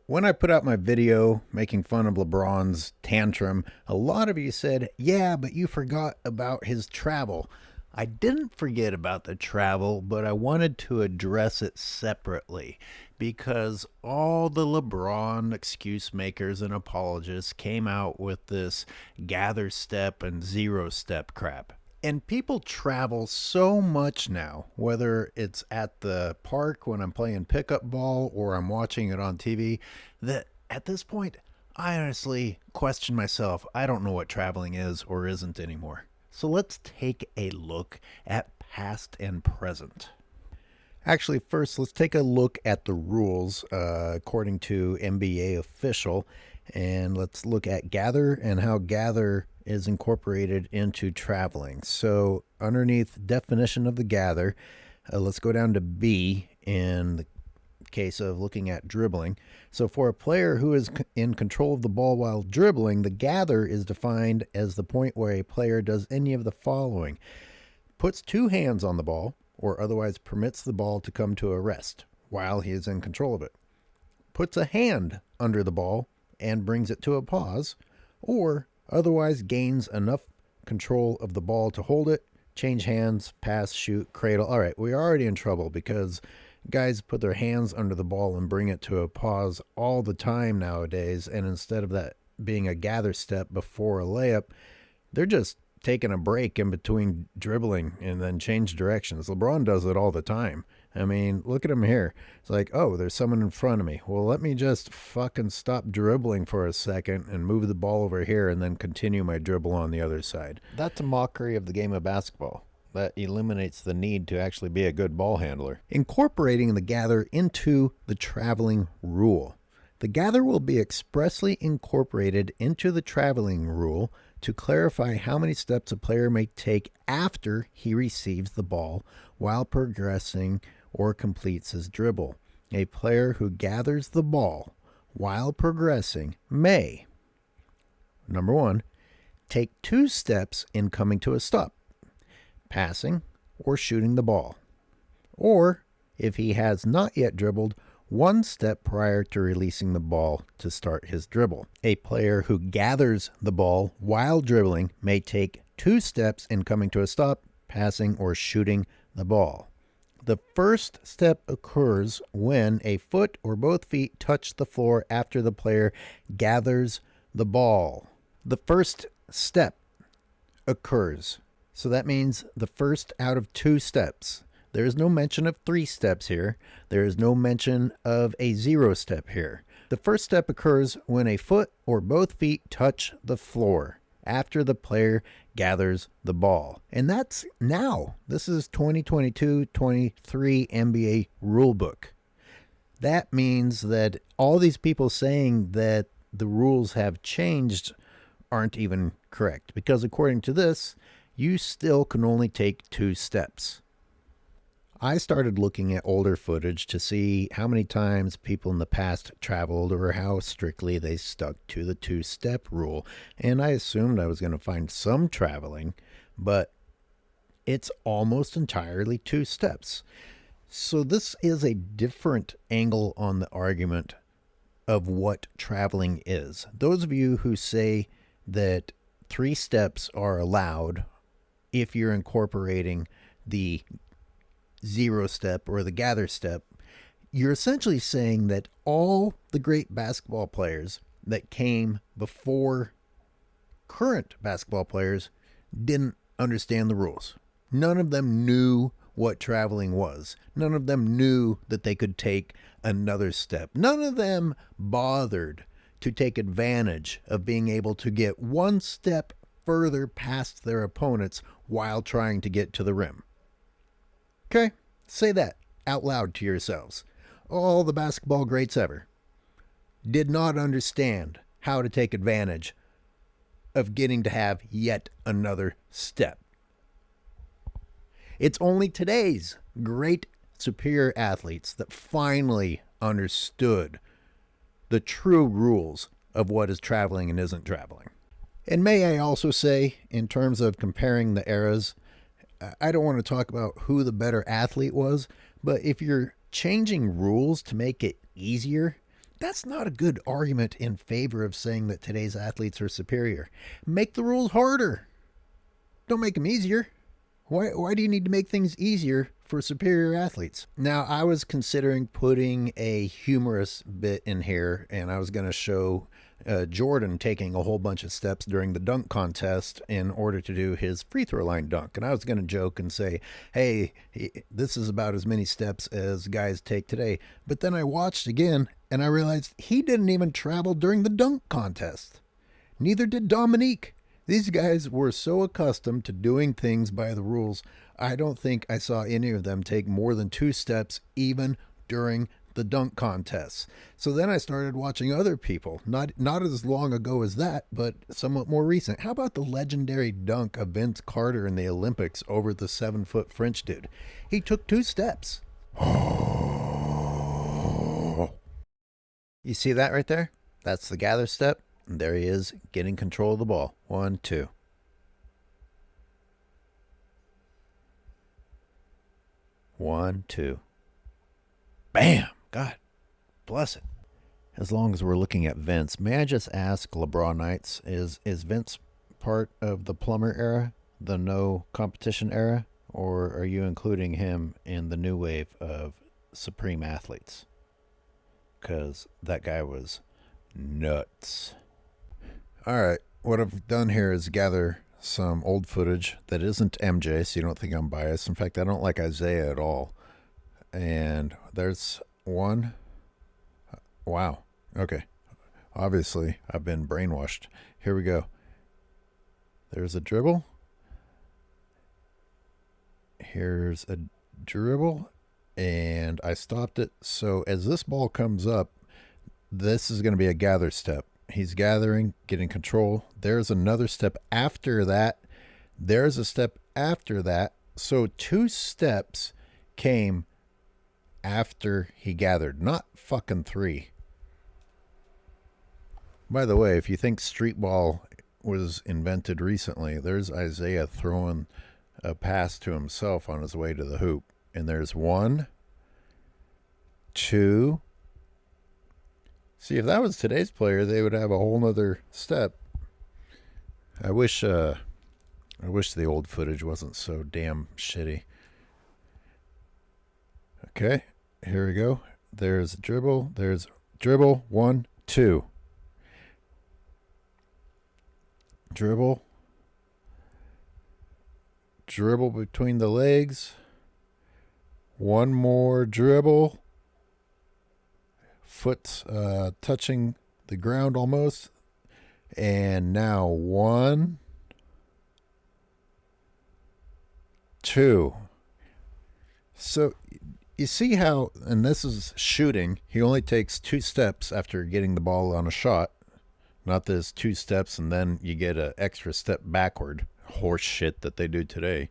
When I put out my video making fun of LeBron's tantrum, a lot of you said, yeah, but you forgot about his travel. I didn't forget about the travel, but I wanted to address it separately because all the LeBron excuse makers and apologists came out with this gather step and zero step crap. And people travel so much now, whether it's at the park when I'm playing pickup ball or I'm watching it on TV, that at this point, I honestly question myself. I don't know what traveling is or isn't anymore. So let's take a look at past and present. Actually, first, let's take a look at the rules according to NBA official. And let's look at gather and how gather is incorporated into traveling. So underneath definition of the gather, let's go down to B in the case of looking at dribbling. So for a player who is in control of the ball while dribbling, the gather is defined as the point where a player does any of the following: puts two hands on the ball, or otherwise permits the ball to come to a rest while he is in control of it, puts a hand under the ball and brings it to a pause, or otherwise gains enough control of the ball to hold it, change hands, pass, shoot, cradle. All right, we're already in trouble because guys put their hands under the ball and bring it to a pause all the time nowadays, and instead of that being a gather step before a layup, they're just taking a break in between dribbling and then change directions. LeBron does it all the time. I mean, look at him here. It's like, oh, there's someone in front of me. Well, let me just fucking stop dribbling for a second and move the ball over here and then continue my dribble on the other side. That's a mockery of the game of basketball. That eliminates the need to actually be a good ball handler. Incorporating the gather into the traveling rule. The gather will be expressly incorporated into the traveling rule to clarify how many steps a player may take after he receives the ball while progressing or completes his dribble. A player who gathers the ball while progressing may, number one, take two steps in coming to a stop, passing or shooting the ball, or, if he has not yet dribbled, one step prior to releasing the ball to start his dribble. A player who gathers the ball while dribbling may take two steps in coming to a stop, passing, or shooting the ball. The first step occurs when a foot or both feet touch the floor after the player gathers the ball. The first step occurs. So that means the first out of two steps. There is no mention of three steps here. There is no mention of a zero step here. The first step occurs when a foot or both feet touch the floor after the player gathers the ball. And that's now. This is 2022-23 NBA rulebook. That means that all these people saying that the rules have changed aren't even correct, because according to this, you still can only take two steps. I started looking at older footage to see how many times people in the past traveled or how strictly they stuck to the two-step rule, and I assumed I was going to find some traveling, but it's almost entirely two steps. So this is a different angle on the argument of what traveling is. Those of you who say that three steps are allowed if you're incorporating the zero step or the gather step, you're essentially saying that all the great basketball players that came before current basketball players didn't understand the rules. None of them knew what traveling was. None of them knew that they could take another step. None of them bothered to take advantage of being able to get one step further past their opponents while trying to get to the rim. Okay, say that out loud to yourselves. All the basketball greats ever did not understand how to take advantage of getting to have yet another step. It's only today's great superior athletes that finally understood the true rules of what is traveling and isn't traveling. And may I also say, in terms of comparing the eras, I don't want to talk about who the better athlete was, but if you're changing rules to make it easier, That's not a good argument in favor of saying that today's athletes are superior. Make the rules harder. Don't make them easier. Why do you need to make things easier for superior athletes? Now, I was considering putting a humorous bit in here, and I was going to show Jordan taking a whole bunch of steps during the dunk contest in order to do his free throw line dunk. And I was going to joke and say, hey, this is about as many steps as guys take today. But then I watched again, and I realized he didn't even travel during the dunk contest. Neither did Dominique. These guys were so accustomed to doing things by the rules, I don't think I saw any of them take more than 2 steps even during the dunk contests. So then I started watching other people, not as long ago as that, but somewhat more recent. How about the legendary dunk of Vince Carter in the Olympics over the 7-foot French dude? He took 2 steps. You see that right there? That's the gather step. And there he is, getting control of the ball. 1, 2. One, two. Bam! God bless it. As long as we're looking at Vince, may I just ask LeBron Knights, is Vince part of the plumber era, the no competition era, or are you including him in the new wave of supreme athletes? Because that guy was nuts. All right, what I've done here is gather some old footage that isn't MJ, so you don't think I'm biased. In fact, I don't like Isaiah at all. And there's one. Wow. Okay. Obviously, I've been brainwashed. Here we go. There's a dribble. Here's a dribble. And I stopped it. So as this ball comes up, this is going to be a gather step. He's gathering, getting control. There's another step after that. There's a step after that. So 2 steps came after he gathered, not fucking 3. By the way, if you think street ball was invented recently, there's Isaiah throwing a pass to himself on his way to the hoop. And there's 1, 2. See, if that was today's player, they would have a whole nother step. I wish the old footage wasn't so damn shitty. Okay, here we go. There's dribble. There's dribble. 1, 2. Dribble. Dribble between the legs. 1 more dribble. Foot's touching the ground almost. And now 1, 2. So you see how, and this is shooting, he only takes 2 steps after getting the ball on a shot. Not this 2 steps and then you get an extra step backward. Horse shit that they do today.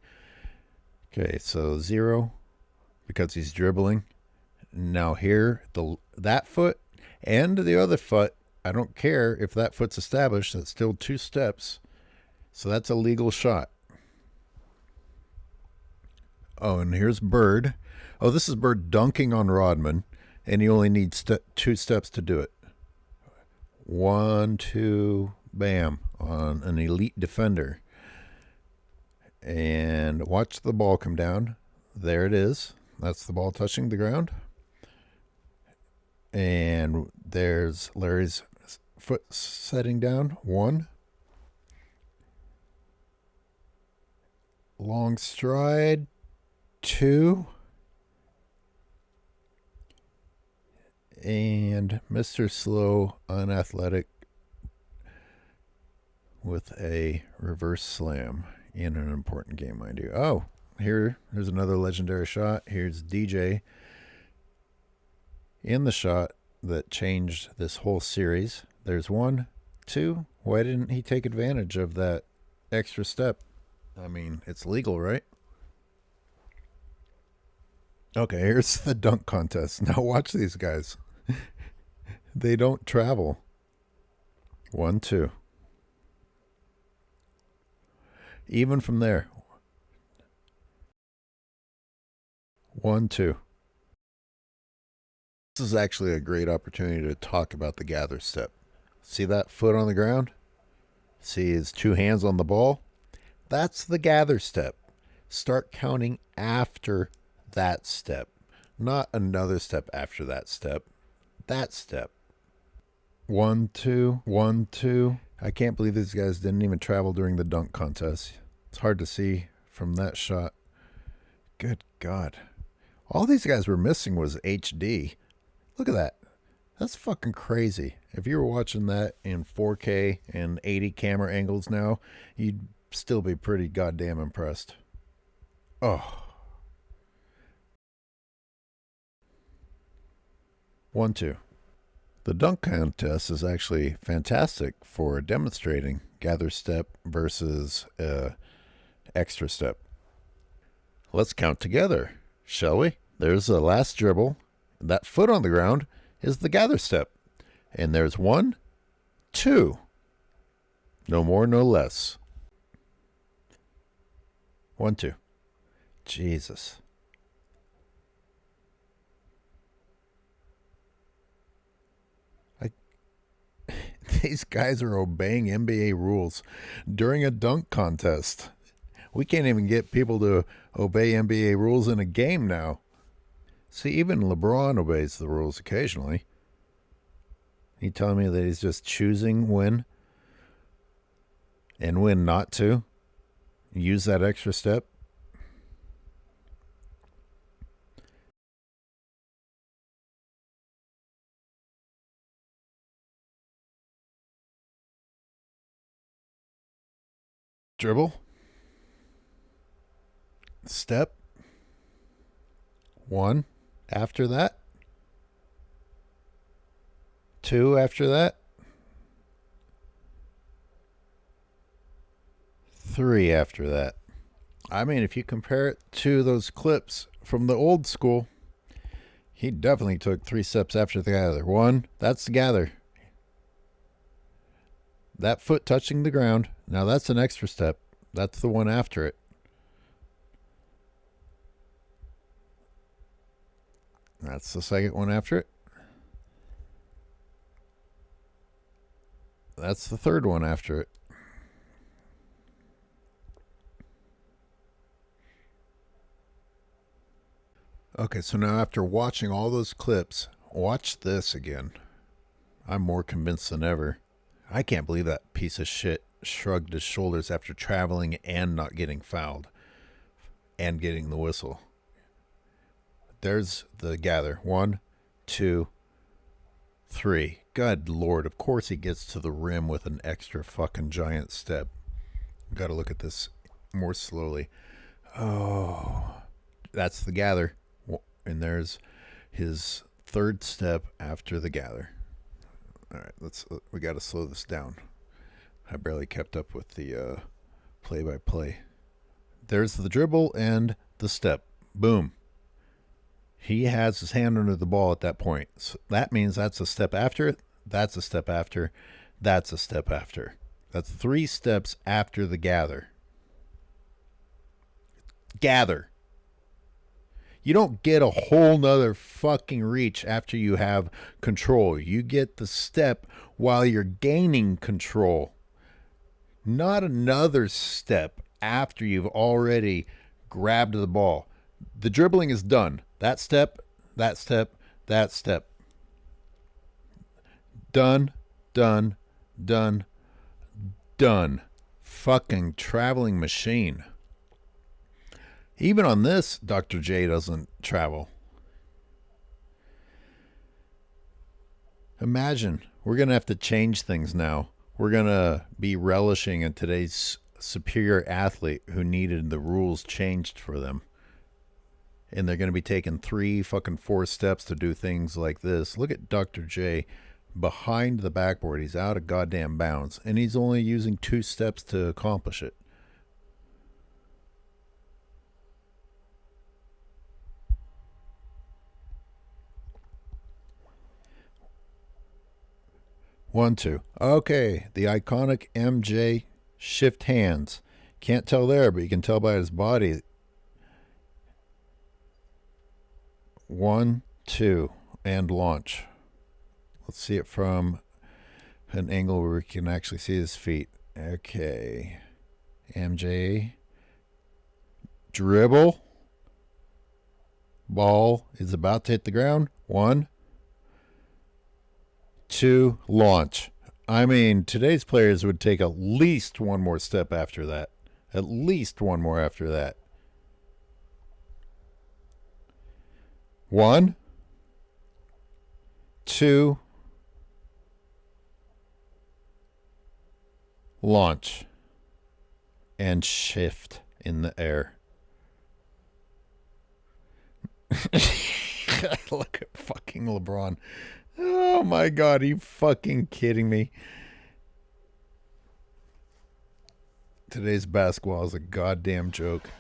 Okay, so 0 because he's dribbling. Now here, that foot and the other foot, I don't care if that foot's established, that's still 2 steps. So that's a legal shot. Oh, and here's Bird. Oh, this is Bird dunking on Rodman, and he only needs 2 steps to do it. 1, 2, bam, on an elite defender. And watch the ball come down. There it is. That's the ball touching the ground. And there's Larry's foot setting down. 1. Long stride. 2. And Mr. Slow, unathletic, with a reverse slam in an important game, mind you. Oh, here's another legendary shot. Here's DJ in the shot that changed this whole series. There's 1, 2. Why didn't he take advantage of that extra step? I mean, it's legal, right? Okay, here's the dunk contest. Now watch these guys. They don't travel. 1, 2. Even from there. 1, 2. This is actually a great opportunity to talk about the gather step. See that foot on the ground? See his two hands on the ball? That's the gather step. Start counting after that step, not another step after that step. That step. 1, 2, 1, 2. I can't believe these guys didn't even travel during the dunk contest. It's hard to see from that shot. Good God. All these guys were missing was HD. Look at that. That's fucking crazy. If you were watching that in 4K and 80 camera angles now, you'd still be pretty goddamn impressed. Oh. 1, 2. The dunk contest is actually fantastic for demonstrating gather step versus extra step. Let's count together, shall we? There's the last dribble. That foot on the ground is the gather step. And there's 1, 2. No more, no less. 1, 2. Jesus. These guys are obeying NBA rules during a dunk contest. We can't even get people to obey NBA rules in a game now. See, even LeBron obeys the rules occasionally. You telling me that he's just choosing when and when not to use that extra step? Dribble. Step. 1 after that. 2 after that. 3 after that. I mean, if you compare it to those clips from the old school, he definitely took 3 steps after the gather. 1, that's the gather. That foot touching the ground. Now that's an extra step. That's the one after it. That's the second one after it. That's the third one after it. Okay, so now after watching all those clips, watch this again. I'm more convinced than ever. I can't believe that piece of shit shrugged his shoulders after traveling and not getting fouled and getting the whistle. There's the gather. 1, 2, 3. Good Lord, of course he gets to the rim with an extra fucking giant step. Got to look at this more slowly. Oh, that's the gather. And there's his third step after the gather. All right, we got to slow this down. I barely kept up with the play-by-play. There's the dribble and the step. Boom. He has his hand under the ball at that point. So that means that's a step after it. That's a step after. That's a step after. That's 3 steps after the gather. Gather. You don't get a whole nother fucking reach after you have control. You get the step while you're gaining control. Not another step after you've already grabbed the ball. The dribbling is done. That step, that step, that step. Done, done, done, done. Fucking traveling machine. Even on this, Dr. J doesn't travel. Imagine, we're going to have to change things now. We're going to be relishing in today's superior athlete who needed the rules changed for them. And they're going to be taking 3 fucking 4 steps to do things like this. Look at Dr. J behind the backboard. He's out of goddamn bounds. And he's only using 2 steps to accomplish it. One, 2. Okay, the iconic MJ shift hands. Can't tell there, but you can tell by his body. 1, 2. and launch. Let's see it from an angle where we can actually see his feet. Okay. MJ. Dribble. Ball is about to hit the ground. 1, 2, launch. I mean, today's players would take at least one more step after that. At least one more after that. 1, 2, launch. And shift in the air. Look at fucking LeBron. Oh my God, are you fucking kidding me? Today's basketball is a goddamn joke.